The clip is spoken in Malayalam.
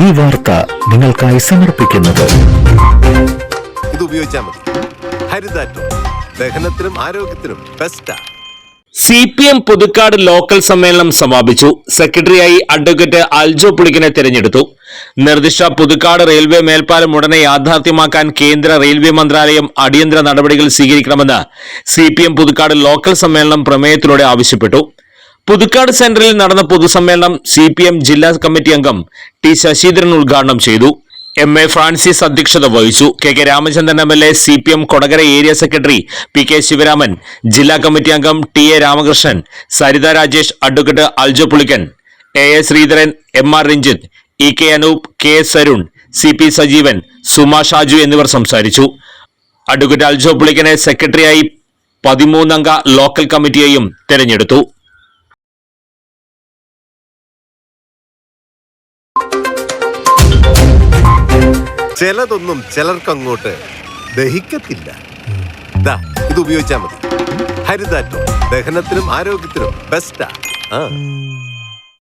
ഈ വാർത്ത നിങ്ങൾക്കായി സമർപ്പിക്കുന്നത് ഇത് ഉപയോഗിച്ചാൽ മതി. ഹരിതാറ്റോ ദഹനത്തിനും ആരോഗ്യത്തിനും ബെസ്റ്റാ. CPM പുതുക്കാട് ലോക്കൽ സമ്മേളനം സമാപിച്ചു. സെക്രട്ടറിയായി അഡ്വക്കേറ്റ് അൽജോ പുളിക്കനെ തെരഞ്ഞെടുത്തു. നിർദ്ദിഷ്ട പുതുക്കാട് റെയിൽവേ മേൽപ്പാലം ഉടനെ യാഥാർത്ഥ്യമാക്കാൻ കേന്ദ്ര റെയിൽവേ മന്ത്രാലയം അടിയന്തര നടപടികൾ സ്വീകരിക്കണമെന്ന് CPM പുതുക്കാട് ലോക്കൽ സമ്മേളനം പ്രമേയത്തിലൂടെ ആവശ്യപ്പെട്ടു. പുതുക്കാട് സെന്ററിൽ നടന്ന പൊതുസമ്മേളനം CPM ജില്ലാ കമ്മിറ്റി അംഗം ടി ശശീന്ദ്രൻ ഉദ്ഘാടനം ചെയ്തു. MA ഫ്രാൻസിസ് അധ്യക്ഷത വഹിച്ചു. KK Ramachandran MLA, CPM Kodakara area secretary PK Sivaraman, ജില്ലാ കമ്മിറ്റി അംഗം TA Ramakrishnan, Saritha Rajesh, advocate Aljo Pulickan, AA Sreedharan, MR Ranjith, EK Anoop, KS Arun, CP Sajeevan, Suma Shaju എന്നിവർ സംസാരിച്ചു. അഡ്വക്കേറ്റ് അൽജോ പുളിക്കനെ സെക്രട്ടറിയായി 13 അംഗ ലോക്കൽ കമ്മിറ്റിയെയും തെരഞ്ഞെടുത്തു. ചിലതൊന്നും ചിലർക്കങ്ങോട്ട് ദഹിക്കത്തില്ല. ഇത് ഉപയോഗിച്ചാൽ മതി. ഹരിതാറ്റോ ദഹനത്തിനും ആരോഗ്യത്തിനും ബെസ്റ്റാ.